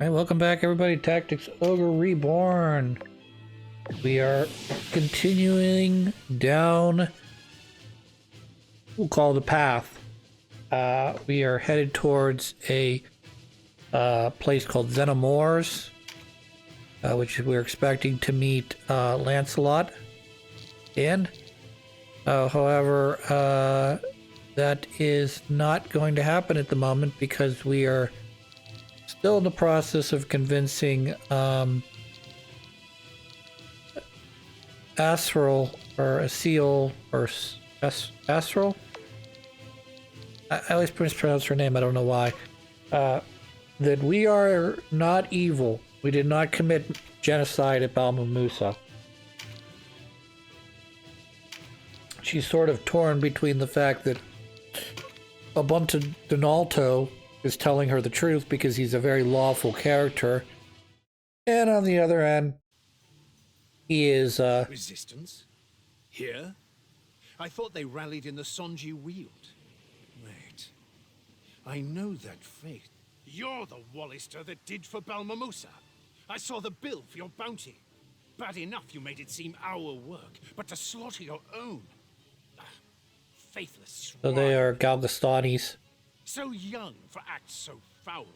Alright, welcome back everybody. Tactics Ogre Reborn. We are continuing down, we'll call it a path. We are headed towards a place called Xenomorphs, which we're expecting to meet Lancelot in. However, that is not going to happen at the moment because we are still in the process of convincing Astral or Asil or Astral. I always mispronounce her name. I don't know why. That we are not evil. We did not commit genocide at Balmamusa. She's sort of torn between the fact that Ubuntu Donalto is telling her the truth because he's a very lawful character, and on the other end, he is resistance? Here? I thought they rallied in the Sonji Weald. Wait. I know that fate. You're the Wallister that did for Balmamusa. I saw the bill for your bounty. Bad enough you made it seem our work, but to slaughter your own. Faithless swine. So they are Galgastanis. So young for acts so foul.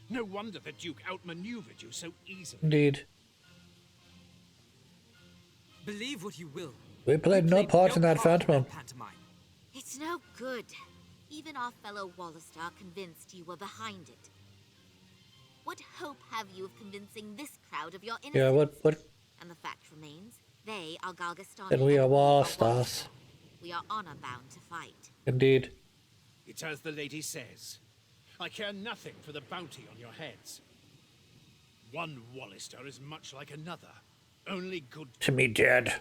No wonder the Duke outmaneuvered you so easily. Indeed. Believe what you will. We played no part in that pantomime. It's no good. Even our fellow Wallister are convinced you were behind it. What hope have you of convincing this crowd of your innocence? Yeah, what? And the fact remains, they are Galgastani. And we are Wallistars. We are honor-bound to fight. Indeed. It's as the lady says. I care nothing for the bounty on your heads. One Wallister is much like another. Only good To me, dead.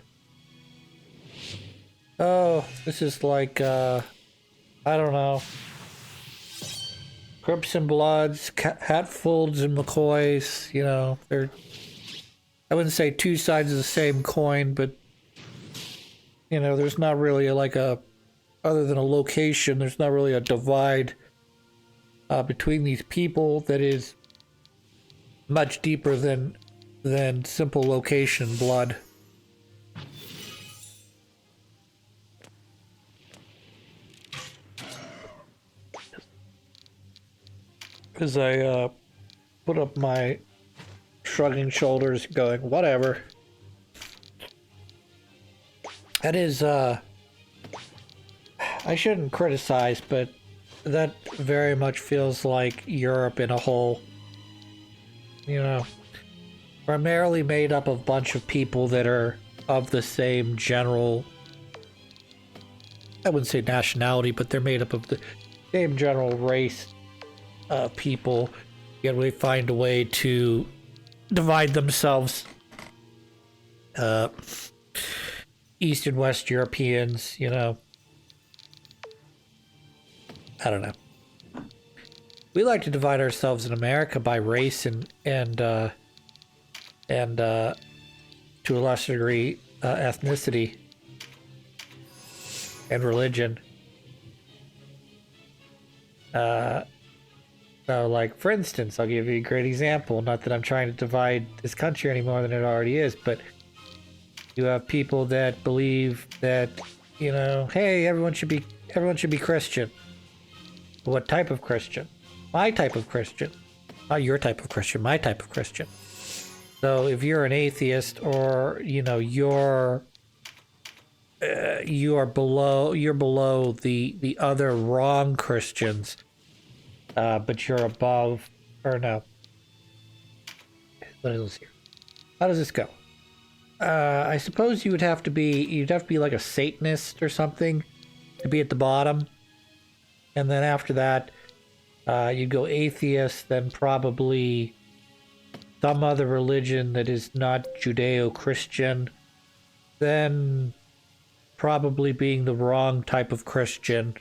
Oh, this is like, I don't know. Crips and Bloods, Hatfolds and McCoys, you know, they're, I wouldn't say two sides of the same coin, but, you know, there's not really other than a location, there's not really a divide between these people that is much deeper than simple location blood. As I put up my shrugging shoulders going, whatever. That is, I shouldn't criticize, but that very much feels like Europe in a whole. You know, primarily made up of a bunch of people that are of the same general, I wouldn't say nationality, but they're made up of the same general race people, yet we find a way to divide themselves. East and West Europeans, you know. I don't know. We like to divide ourselves in America by race and to a lesser degree ethnicity and religion. So, like, for instance, I'll give you a great example. Not that I'm trying to divide this country any more than it already is, but you have people that believe that, you know, hey, everyone should be Christian. What type of Christian? My type of Christian. Not your type of Christian, my type of Christian. So if you're an atheist, or, you know, you're below the other wrong Christians, but you're above, or no. What is here? How does this go? I suppose you'd have to be like a Satanist or something to be at the bottom. And then after that, you'd go atheist, then probably some other religion that is not Judeo-Christian, then probably being the wrong type of Christian,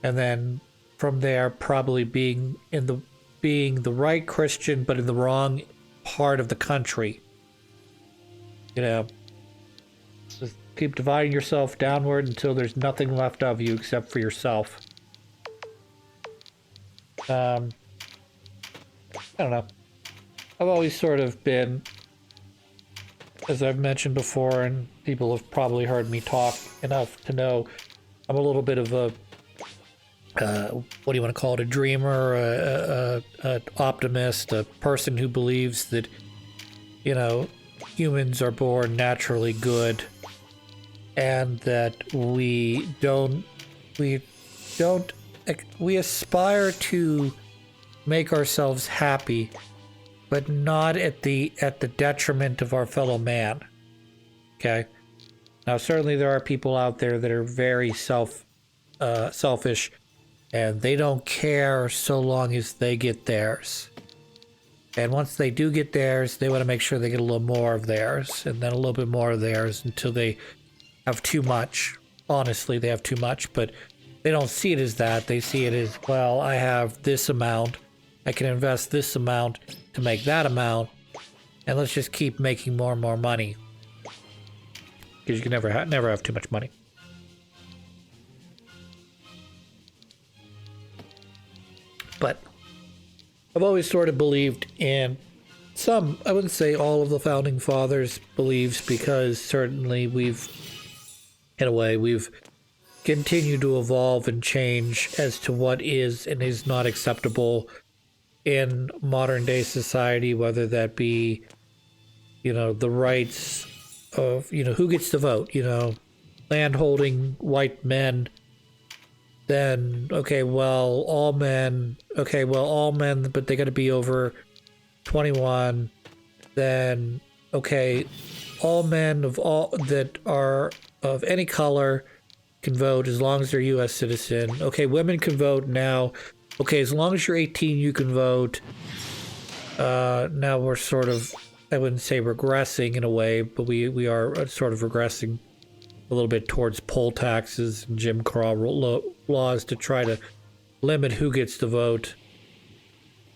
and then from there probably being the right Christian but in the wrong part of the country. You know, just keep dividing yourself downward until there's nothing left of you except for yourself. I I don't know. I've always sort of been, as I've mentioned before, and people have probably heard me talk enough to know, I'm a little bit of a, what do you want to call it, a dreamer, a optimist, a person who believes that, you know, humans are born naturally good, and that we aspire to make ourselves happy, but not at the detriment of our fellow man. Okay. Now, certainly there are people out there that are very selfish, and they don't care so long as they get theirs. And once they do get theirs, they want to make sure they get a little more of theirs, and then a little bit more of theirs until they have too much. Honestly, they have too much, but they don't see it as that. They see it as, well, I have this amount. I can invest this amount to make that amount, and let's just keep making more and more money. Because you can never have too much money. But I've always sort of believed in some, I wouldn't say all of the founding fathers' beliefs, because certainly we've continued to evolve and change as to what is and is not acceptable in modern day society, whether that be, you know, the rights of, you know, who gets to vote, you know, land-holding white men. Then, okay, well, all men, but they got to be over 21. Then, okay, all men of all that are of any color can vote as long as they're U.S. citizen. Okay, women can vote now. Okay, as long as you're 18, you can vote. Now we're sort of, I wouldn't say regressing in a way, but we are sort of regressing a little bit towards poll taxes and Jim Crow laws to try to limit who gets to vote.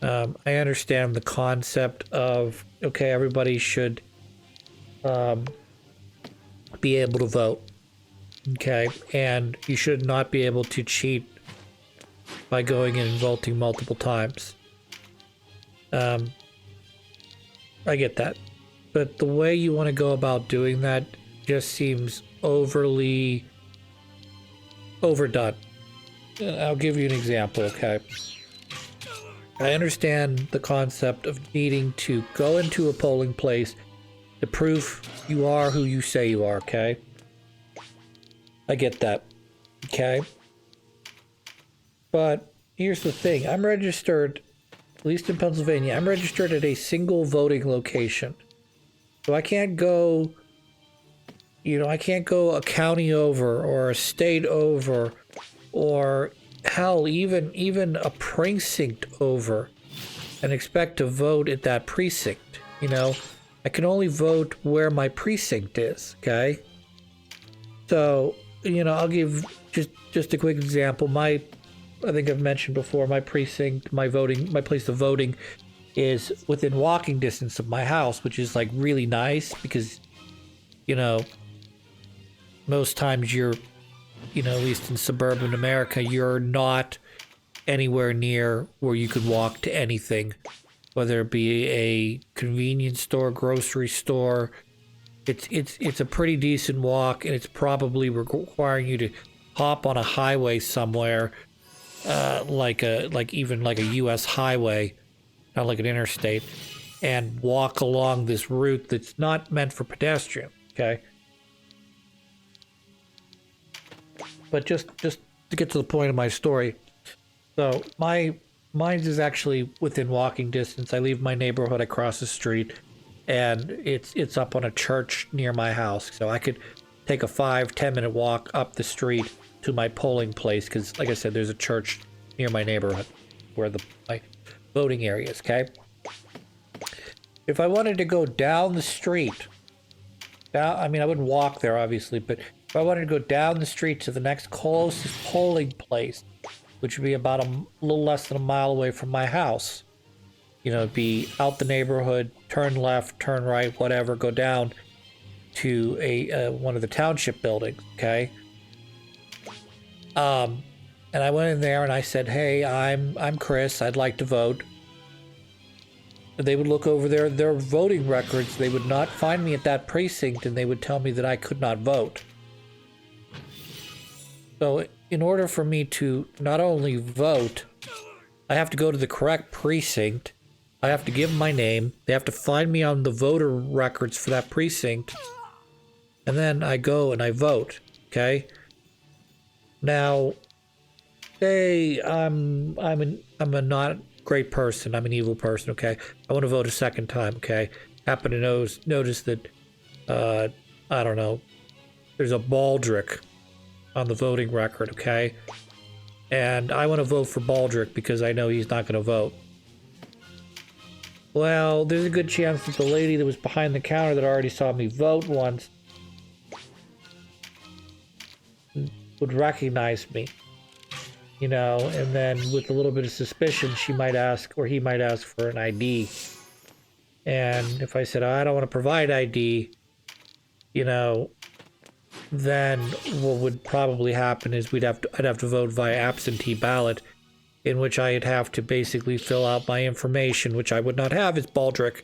I understand the concept of, okay, everybody should be able to vote. Okay, and you should not be able to cheat by going in and voting multiple times. I get that. But the way you want to go about doing that just seems overly overdone. I'll give you an example, okay? I understand the concept of needing to go into a polling place to prove you are who you say you are, okay? I get that, okay? But here's the thing. I'm registered, at least in Pennsylvania, I'm registered at a single voting location. So I can't go, you know, I can't go a county over or a state over or hell, even a precinct over and expect to vote at that precinct, you know? I can only vote where my precinct is, okay? So, you know, I'll give just a quick example. I think I've mentioned before, my precinct, my place of voting is within walking distance of my house, which is like really nice because, you know, most times you're, you know, at least in suburban America, you're not anywhere near where you could walk to anything, whether it be a convenience store, grocery store. It's a pretty decent walk, and it's probably requiring you to hop on a highway somewhere, like even a U.S. highway, not like an interstate, and walk along this route that's not meant for pedestrians. Okay, but just to get to the point of my story, so mine is actually within walking distance. I leave my neighborhood, I cross the street, and it's up on a church near my house. So I could take a 5-10 minute walk up the street to my polling place, because like I said, there's a church near my neighborhood where my voting area is, okay? If I wanted to go down the street, I mean, I wouldn't walk there, obviously, but if I wanted to go down the street to the next closest polling place, which would be about a little less than a mile away from my house, you know, be out the neighborhood, turn left, turn right, whatever, go down to one of the township buildings, okay? And I went in there and I said, "Hey, I'm Chris. I'd like to vote." they would look over their voting records. They would not find me at that precinct, and they would tell me that I could not vote. So in order for me to not only vote, I have to go to the correct precinct. I have to give them my name. They have to find me on the voter records for that precinct. And then I go and I vote, okay? Now, say I'm a not great person. I'm an evil person, okay? I want to vote a second time, okay? Happen to notice that, I don't know, there's a Baldric on the voting record, okay? And I want to vote for Baldric because I know he's not going to vote. Well, there's a good chance that the lady that was behind the counter that already saw me vote once would recognize me, you know, and then with a little bit of suspicion, she might ask, or he might ask for an ID. And if I said, oh, I don't want to provide ID, you know, then what would probably happen is I'd have to vote via absentee ballot, in which I'd have to basically fill out my information, which I would not have as Baldric,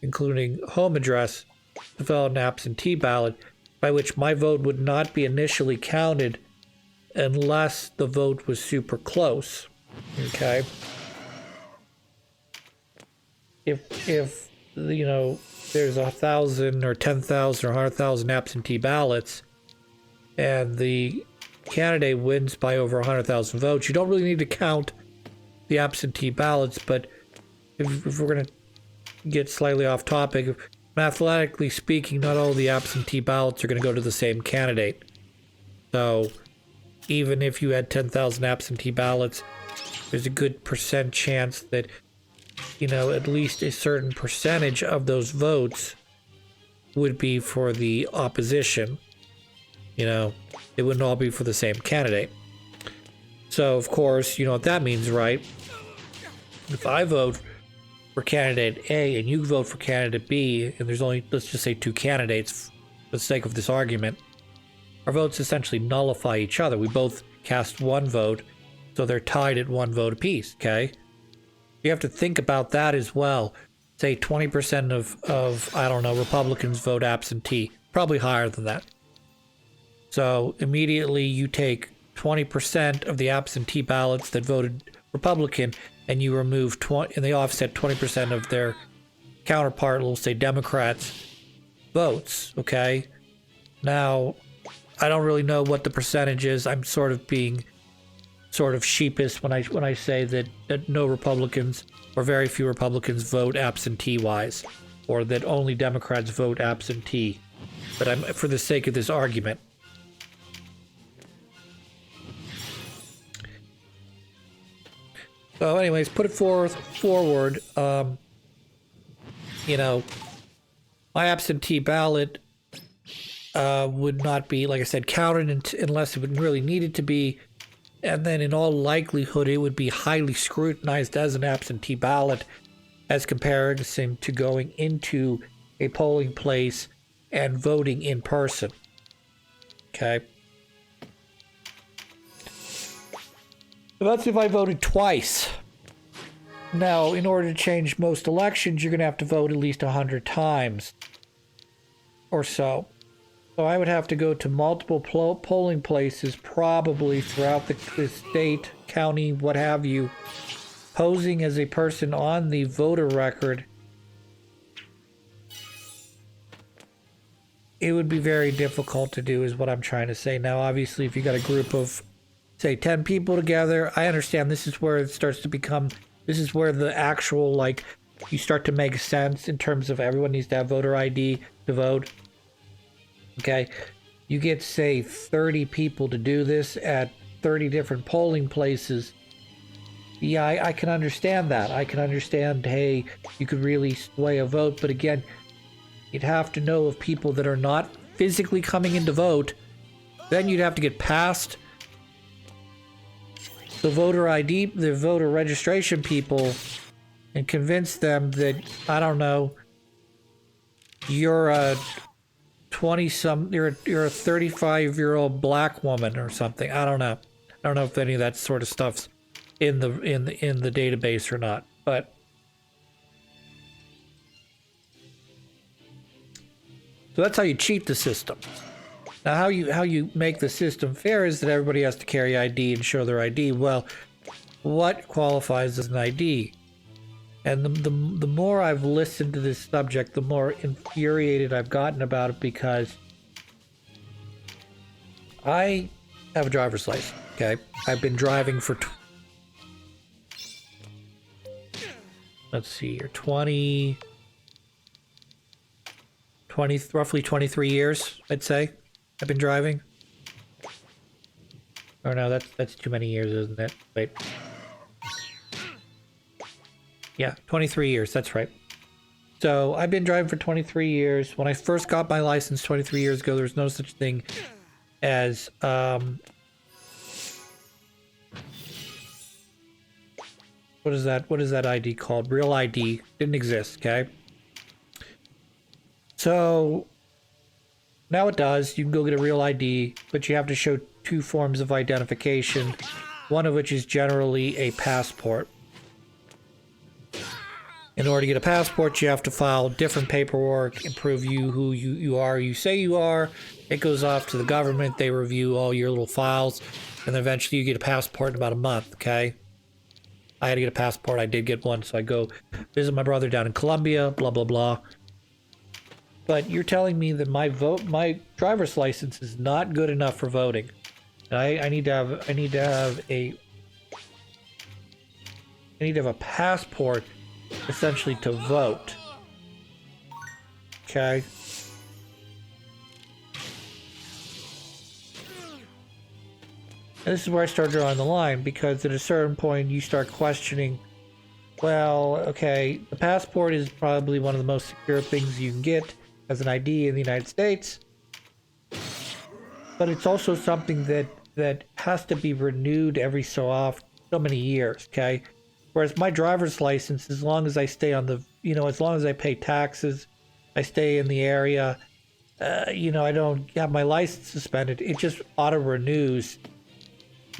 including home address, to fill out an absentee ballot, by which my vote would not be initially counted unless the vote was super close, okay? If you know, there's 1,000 or 10,000 or 100,000 absentee ballots, and the candidate wins by over 100,000 votes, you don't really need to count the absentee ballots. But if we're going to get slightly off topic, mathematically speaking, not all the absentee ballots are going to go to the same candidate. So even if you had 10,000 absentee ballots, there's a good percent chance that, you know, at least a certain percentage of those votes would be for the opposition. You know, it wouldn't all be for the same candidate. So, of course, you know what that means, right? If I vote for candidate A and you vote for candidate B, and there's only, let's just say, 2 candidates for the sake of this argument, our votes essentially nullify each other. We both cast 1 vote, so they're tied at 1 vote apiece, okay? You have to think about that as well. Say 20% of, I don't know, Republicans vote absentee. Probably higher than that. So immediately you take 20% of the absentee ballots that voted Republican, and you remove and they offset 20% of their counterpart, let's say Democrats, votes, okay? Now, I don't really know what the percentage is. I'm sort of being sheepish when I say that no Republicans or very few Republicans vote absentee-wise, or that only Democrats vote absentee. But I'm for the sake of this argument. So anyways, put it forward, you know, my absentee ballot would not be, like I said, counted unless it would really needed to be. And then in all likelihood, it would be highly scrutinized as an absentee ballot as comparison to going into a polling place and voting in person. Okay. So that's if I voted twice. Now, in order to change most elections, you're going to have to vote at least 100 times or so. So I would have to go to multiple polling places, probably throughout the state, county, what have you, posing as a person on the voter record. It would be very difficult to do, is what I'm trying to say. Now, obviously, if you got a group of, say, 10 people together, I understand this is where it starts to become, this is where the actual, like, you start to make sense in terms of everyone needs to have voter ID to vote. Okay, you get, say, 30 people to do this at 30 different polling places. Yeah, I can understand that. I can understand, hey, you could really sway a vote. But again, you'd have to know of people that are not physically coming in to vote. Then you'd have to get past the voter ID, the voter registration people, and convince them that, I don't know, you're a 20-some, you're a 35-year-old black woman or something. I don't know. I don't know if any of that sort of stuff's in the database or not. But So that's how you cheat the system. Now, how you make the system fair is that everybody has to carry ID and show their ID. Well, what qualifies as an ID? And the more I've listened to this subject, the more infuriated I've gotten about it, because I have a driver's license, okay? I've been driving for, let's see here, 20, roughly 23 years, I'd say. I've been driving. Or no, that's too many years, isn't it? Wait. Yeah, 23 years, that's right. So I've been driving for 23 years. When I first got my license 23 years ago, there was no such thing as what is that ID called? Real ID didn't exist, okay? So now it does. You can go get a real ID, but you have to show 2 forms of identification, one of which is generally a passport. In order to get a passport, you have to file different paperwork and prove who you are, you say you are. It goes off to the government. They review all your little files, and then eventually you get a passport in about a month, okay? I had to get a passport. I did get one, so I go visit my brother down in Colombia, blah, blah, blah. But you're telling me that my driver's license is not good enough for voting. I need to have a passport, essentially, to vote. Okay. And this is where I start drawing the line, because at a certain point you start questioning, well, okay, the passport is probably one of the most secure things you can get as an ID in the United States, but it's also something that has to be renewed every so often, so many years, okay? Whereas my driver's license, as long as I stay on the, as long as I pay taxes, I stay in the area, I don't have my license suspended, it just auto-renews,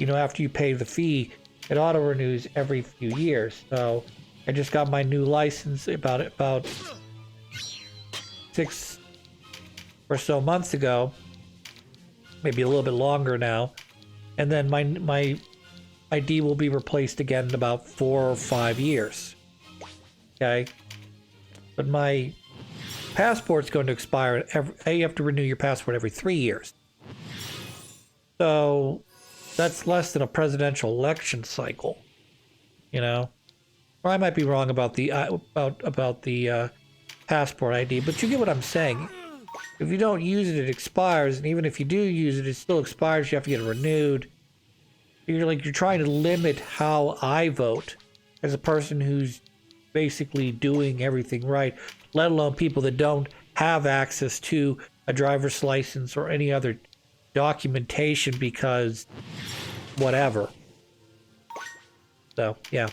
after you pay the fee, it auto-renews every few years. So I just got my new license about 6 or so months ago, maybe a little bit longer now, and then my ID will be replaced again in about 4 or 5 years. Okay, but my passport's going to expire you have to renew your passport every 3 years. So that's less than a presidential election cycle, Or I might be wrong about the passport ID, but you get what I'm saying. If you don't use it, it expires, and even if you do use it, it still expires. You have to get it renewed. You're trying to limit how I vote as a person who's basically doing everything right, let alone people that don't have access to a driver's license or any other documentation because whatever. So, yeah.